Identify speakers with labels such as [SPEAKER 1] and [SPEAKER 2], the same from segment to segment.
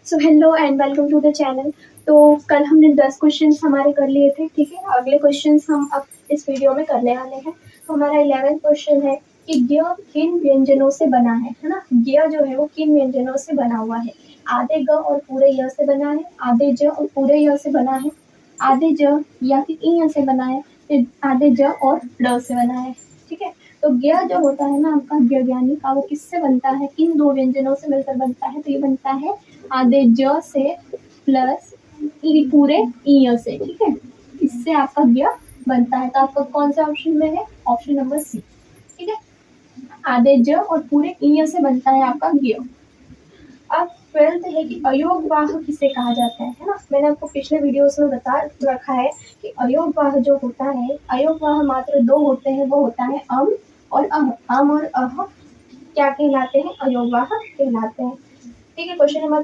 [SPEAKER 1] So hello and welcome to the channel. तो कल हमने 10 क्वेश्चंस हमारे कर लिए थे, ठीक है। अगले क्वेश्चंस हम अब इस वीडियो में करने वाले हैं। तो हमारा 11th क्वेश्चन है कि ग किन व्यंजनों से बना है ना। ग जो है वो किन व्यंजनों से बना हुआ है। आधे ग और पूरे य से बना है, आधे ज और पूरे य से बना है, आधे ज या फिर इ से बना है, फिर आधे ज और ड से बना है, ठीक है। तो ग जो होता है ना आपका वैज्ञानिक का, वो किससे बनता है, किन दो व्यंजनों से मिलकर बनता है। तो ये बनता है आधे ज से प्लस पूरे इ से, ठीक है। इससे आपका ग बनता है। तो आपका कौन सा ऑप्शन में है, ऑप्शन नंबर सी, ठीक है। आधे ज और पूरे इ से बनता है आपका ग। अब 12th है कि अयोगवाह किसे कहा जाता है ना। मैंने आपको पिछले वीडियोस में बता रखा है कि अयोगवाह जो होता है, अयोगवाह मात्र दो होते हैं, वो होता है अम और अह। अम और अह क्या कहलाते हैं, अयोगवाह कहलाते हैं, ठीक है। क्वेश्चन नंबर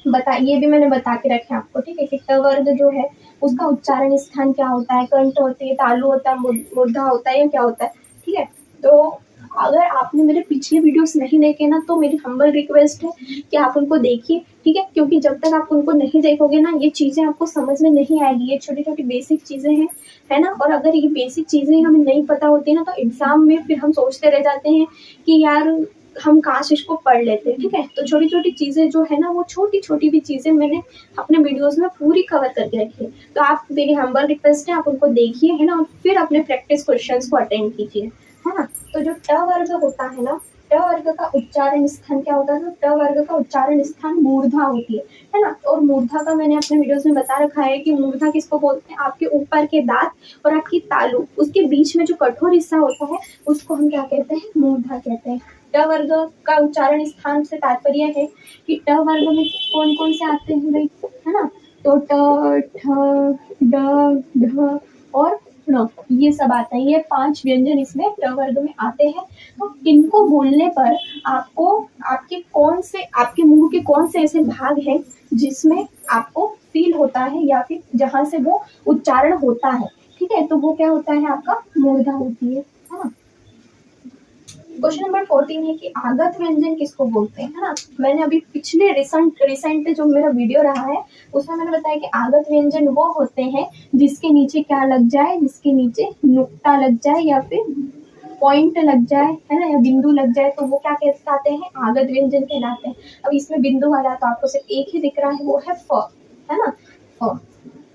[SPEAKER 1] 13 ये भी मैंने बता के रखे आपको, ठीक है। कि ट वर्ग जो है उसका उच्चारण स्थान क्या होता है, कंठ होती है, तालु होता है, मूर्धा होता है, या क्या होता है, ठीक है। तो अगर आपने मेरे पिछले वीडियोस नहीं देखे ना, तो मेरी हम्बल रिक्वेस्ट है कि आप उनको देखिए, ठीक है। क्योंकि जब तक आप उनको नहीं देखोगे ना, ये चीज़ें आपको समझ में नहीं आएगी। ये छोटी छोटी बेसिक चीज़ें हैं, है ना। और अगर ये बेसिक चीज़ें हमें नहीं पता होती ना, तो एग्जाम में फिर हम सोचते रह जाते हैं कि यार हम काश इसको पढ़ लेते, ठीक है। तो छोटी छोटी चीज़ें जो है ना, वो छोटी छोटी भी चीज़ें मैंने अपने वीडियोस में पूरी कवर करके रखी है। तो आप, मेरी हम्बल रिक्वेस्ट है, आप उनको देखिए, है ना, और फिर अपने प्रैक्टिस क्वेश्चंस को अटेंड कीजिए, है ना। तो जो ट वर्ग होता है ना, ट वर्ग का उच्चारण स्थान क्या होता है। तो ट वर्ग का उच्चारण स्थान मूर्धा होती है ना। और मूर्धा का मैंने अपने वीडियोस में बता रखा है कि मूर्धा किसको बोलते हैं, आपके ऊपर के दांत और आपकी तालु, उसके बीच में जो कठोर हिस्सा होता है उसको हम क्या कहते हैं, मूर्धा कहते हैं। ट वर्ग का उच्चारण स्थान से तात्पर्य है कि ट वर्ग में कौन कौन से आते हैं भाई, है ना। तो ट, ठ, ड, ढ और ण, ये सब आते हैं। ये 5 व्यंजन इसमें ट वर्ग में आते हैं। तो इनको बोलने पर आपको आपके कौन से, आपके मुंह के कौन से ऐसे भाग हैं जिसमें आपको फील होता है या फिर जहां से वो उच्चारण होता है, ठीक है। तो वो क्या होता है, आपका मूर्धा होती है ना। क्वेश्चन नंबर 14 है कि आगत व्यंजन किसको बोलते हैं, है ना। मैंने अभी पिछले रिसेंट जो मेरा वीडियो रहा है उसमें मैंने बताया कि आगत व्यंजन वो होते हैं जिसके नीचे क्या लग जाए, जिसके नीचे नुक्ता लग जाए या फिर पॉइंट लग जाए, है ना, या बिंदु लग जाए, तो वो क्या कहलाते हैं, आगत व्यंजन कहलाते हैं। अब इसमें बिंदु वाला तो आपको सिर्फ एक ही दिख रहा है, वो है फ, है ना, फ।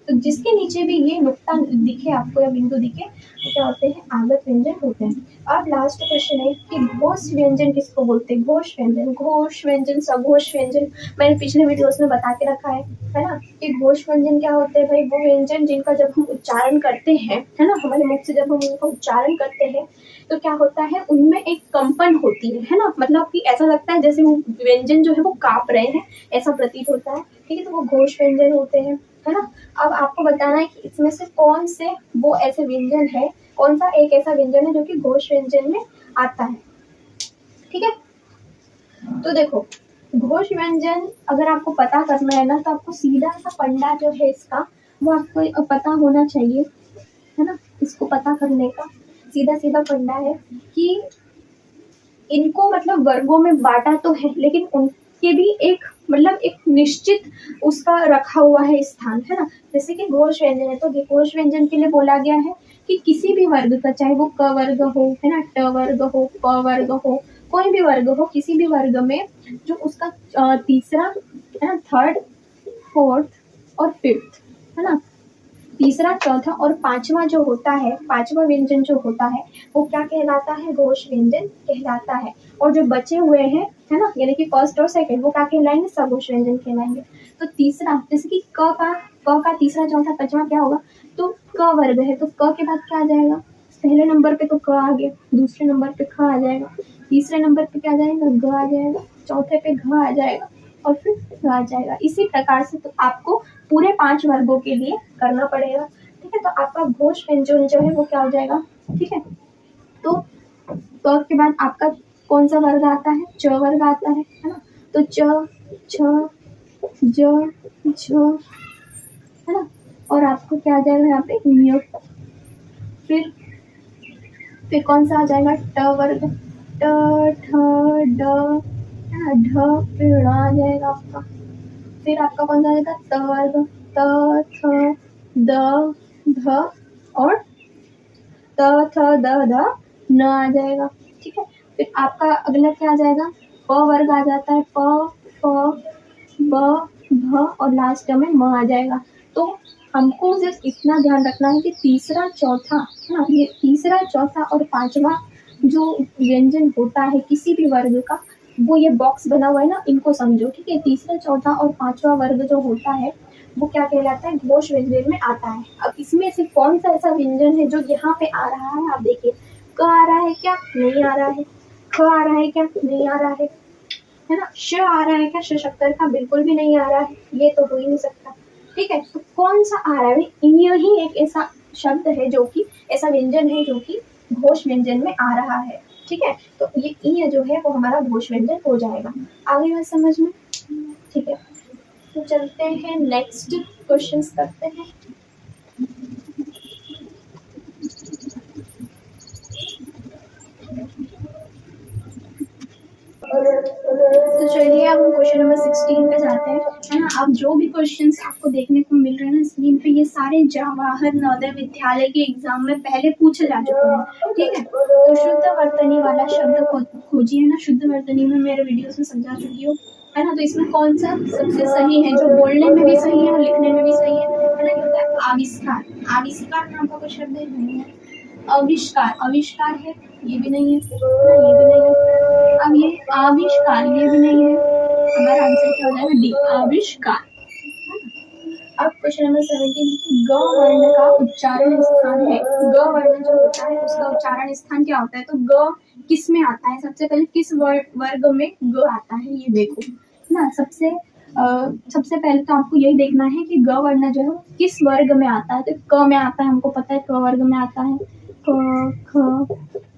[SPEAKER 1] तो जिसके नीचे भी ये नुक्ता दिखे आपको या बिंदु दिखे, तो क्या होते हैं, आगत व्यंजन होते हैं। अब लास्ट क्वेश्चन है कि घोष व्यंजन किसको बोलते हैं। घोष व्यंजन, घोष व्यंजन, सघोष व्यंजन मैंने पिछले वीडियोस में बता के रखा है ना। कि घोष व्यंजन क्या होते हैं भाई, वो व्यंजन जिनका जब हम उच्चारण करते हैं, है ना, हमारे मुख से जब हम उनका उच्चारण करते हैं तो क्या होता है, उनमें एक कंपन होती है ना। मतलब कि ऐसा लगता है जैसे वो व्यंजन जो है वो कांप रहे हैं, ऐसा प्रतीत होता है, ठीक है। तो वो घोष व्यंजन होते हैं, है ना। अब आपको बताना है कि इसमें से कौन से वो ऐसे व्यंजन है, कौन सा एक ऐसा व्यंजन है जो कि घोष व्यंजन में आता है, ठीक है। तो देखो, घोष व्यंजन अगर आपको पता करना है ना, तो आपको सीधा सा फंडा जो है इसका, वो आपको पता होना चाहिए, है ना। इसको पता करने का सीधा सीधा फंडा है कि इनको मतलब वर्गों में बांटा तो है, लेकिन उनके भी एक मतलब एक निश्चित उसका रखा हुआ है स्थान, है ना। जैसे कि घोष व्यंजन है, तो घोष व्यंजन के लिए बोला गया है कि किसी भी वर्ग का, चाहे वो क वर्ग हो, है ना, ट वर्ग हो, प वर्ग हो, कोई भी वर्ग हो, किसी भी वर्ग में जो उसका तीसरा, है ना, थर्ड, फोर्थ और फिफ्थ, है ना, तीसरा, चौथा और पांचवा जो होता है, पांचवा व्यंजन जो होता है वो क्या कहलाता है, घोष व्यंजन कहलाता है। और जो बचे हुए हैं, है ना, यानी कि फर्स्ट और सेकंड, वो क्या कहलाएंगे, सघोष व्यंजन कहलाएंगे। तो तीसरा, जैसे कि क का तीसरा, चौथा, पांचवा क्या होगा, तो क वर्ग है, तो क के बाद क्या आ जाएगा, पहले नंबर पे तो क आ गया, दूसरे नंबर पे ख आ जाएगा, तीसरे नंबर पे क्या आ जाएगा, ग आ जाएगा, चौथे पे घ आ जाएगा और फिर आ जाएगा। इसी प्रकार से तो आपको पूरे 5 वर्गों के लिए करना पड़ेगा, ठीक है। तो आपका घोष व्यंजन जो है वो क्या हो जाएगा, ठीक है। तो क के बाद आपका कौन सा वर्ग आता है, च वर्ग आता है ना। तो च, छ, ज, झ, है ना। और आपको क्या आ जाएगा यहाँ पे, ञ। फिर कौन सा आ जाएगा, ट वर्ग, ट, ठ, ड, है ना, ढ फिर ण आ जाएगा आपका, फिर आपका कौन सा आ जाएगा, त वर्ग, त थ द ध और त थ द ध न आ जाएगा। ठीक है, फिर आपका अगला क्या आ जाएगा, प वर्ग आ जाता है, प फ ब भ और लास्ट में म आ जाएगा। तो हमको सिर्फ इतना ध्यान रखना है कि तीसरा चौथा, है ना, ये तीसरा चौथा और पांचवा जो व्यंजन होता है किसी भी वर्ग का, वो ये बॉक्स बना हुआ है ना, इनको समझो। ठीक है, तीसरा चौथा और पांचवा वर्ग जो होता है वो क्या कहलाता है, घोष व्यंजन में आता है। अब इसमें से कौन सा ऐसा व्यंजन है जो यहाँ पे आ रहा है, आप देखिए, क आ रहा है क्या, नहीं आ रहा है, ख आ रहा है क्या, नहीं आ रहा है ना, श आ रहा है क्या, श शक्कर का बिल्कुल भी नहीं आ रहा है, ये तो हो ही नहीं सकता। ठीक है, तो कौन सा आ रहा है, यही एक ऐसा शब्द है जो कि ऐसा व्यंजन है जो कि घोष व्यंजन में आ रहा है। ठीक है, तो ये इ जो है वो हमारा घोष व्यंजन हो जाएगा। आगे बात समझ में? ठीक है, तो चलते हैं नेक्स्ट क्वेश्चंस करते हैं। तो चलिए अब हम क्वेश्चन नंबर 16 पे जाते हैं, है ना। अब जो भी क्वेश्चंस आपको देखने को मिल रहे हैं ना स्क्रीन पे, ये सारे जवाहर नवोदय विद्यालय के एग्जाम में पहले पूछे जा चुके हैं। ठीक है, तो शुद्ध वर्तनी वाला शब्द खोजिए, है ना। शुद्ध वर्तनी में मेरे वीडियोस में समझा चुकी हूँ, है ना। तो इसमें कौन सा सबसे सही है, जो बोलने में भी सही है और लिखने में भी सही है ना, ये होता है आविष्कार। आविष्कार नाम का कोई शब्द है, नहीं है। आविष्कार, आविष्कार है, ये भी नहीं है, ये भी नहीं है। अब ये आविष्कार, ये भी नहीं है, हमारा आंसर क्या हो जाएगा, डी, आविष्कार। अब क्वेश्चन नंबर 17, ग वर्ण का उच्चारण स्थान है। ग वर्ण जो होता है उसका उच्चारण स्थान क्या होता है, तो ग किस में आता है, सबसे पहले किस वर्ग में ग आता है, ये देखो ना। सबसे पहले तो आपको यही देखना है कि ग वर्ण जो है किस वर्ग में आता है। तो क में आता है, हमको पता है क वर्ग में आता है, क ख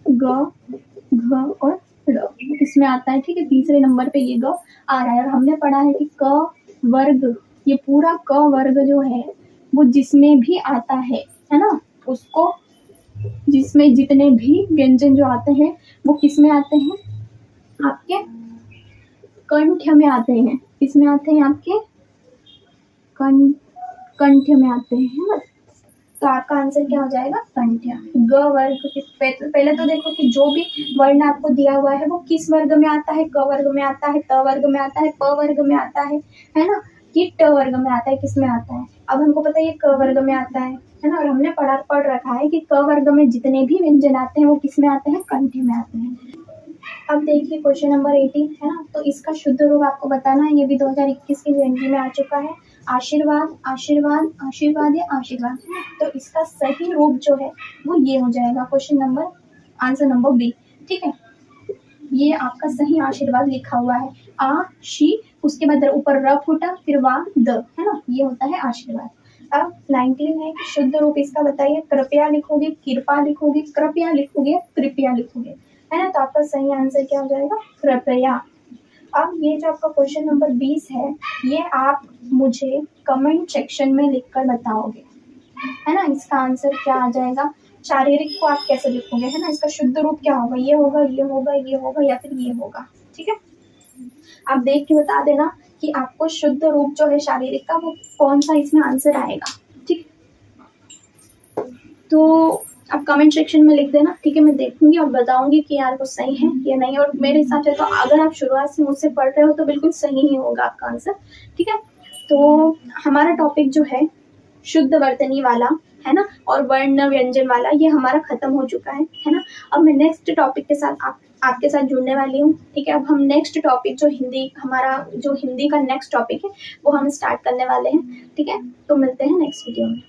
[SPEAKER 1] ग घ और ड़ इसमें आता है। ठीक है, तीसरे नंबर पे ये ग आ रहा है। और हमने पढ़ा है कि क वर्ग, ये पूरा क वर्ग जो है वो जिसमें भी आता है ना, उसको, जिसमें जितने भी व्यंजन जो आते हैं वो किस में आते हैं, आपके कंठ में आते हैं। किसमें आते हैं, आपके कंठ में आते हैं, है ना। तो आपका आंसर क्या हो जाएगा, कंठ्य। ग वर्ग पहले तो देखो कि जो भी वर्ण आपको दिया हुआ है वो किस वर्ग में आता है, क वर्ग में आता है, त वर्ग में आता है, प वर्ग में आता है ना, कि ट वर्ग में आता है, किस में आता है। अब हमको पता है ये क वर्ग में आता है ना। और हमने पढ़ रखा है कि क वर्ग में जितने भी व्यंजन आते हैं वो किस में आते हैं, कंठ्य में आते हैं। अब देखिए क्वेश्चन नंबर 18, है ना। तो इसका शुद्ध रूप आपको बताना है, ये भी 2021 के जेएनटी में आ चुका है। आशीर्वाद, आशीर्वाद, आशीर्वाद या आशीर्वाद। तो इसका सही रूप जो है वो ये हो जाएगा, question number, answer number B. ठीक है, ये आपका सही आशीर्वाद लिखा हुआ है, आ शी, उसके बाद ऊपर र फूटा, फिर वा द, है ना, ये होता है आशीर्वाद। अब 19 है, शुद्ध रूप इसका बताइए। कृपया लिखोगे, कृपा लिखोगे, कृपया लिखोगे, कृपया लिखोगे, है ना। तो आपका सही आंसर क्या हो जाएगा, कृपया। अब ये जो आपका क्वेश्चन नंबर 20 है, ये आप मुझे कमेंट सेक्शन में लिखकर बताओगे, है ना। इसका आंसर क्या आ जाएगा, शारीरिक को आप कैसे लिखोगे, है ना। इसका शुद्ध रूप क्या होगा, ये होगा, ये होगा, ये होगा या फिर ये होगा। ठीक है, आप देख के बता देना कि आपको शुद्ध रूप जो है शारीरिक का वो कौन सा इसमें आंसर आएगा। ठीक, तो आप कमेंट सेक्शन में लिख देना। ठीक है, मैं देखूंगी और बताऊंगी कि यार वो सही है या नहीं। और मेरे हिसाब से तो अगर आप शुरुआत से मुझसे पढ़ रहे हो तो बिल्कुल सही ही होगा आपका आंसर। ठीक है, तो हमारा टॉपिक जो है शुद्ध वर्तनी वाला, है ना, और वर्ण व्यंजन वाला, ये हमारा खत्म हो चुका है ना। अब मैं नेक्स्ट टॉपिक के साथ आपके साथ जुड़ने वाली हूँ। ठीक है, अब हम नेक्स्ट टॉपिक जो हिंदी का नेक्स्ट टॉपिक है वो हम स्टार्ट करने वाले हैं। ठीक है, तो मिलते हैं नेक्स्ट वीडियो में।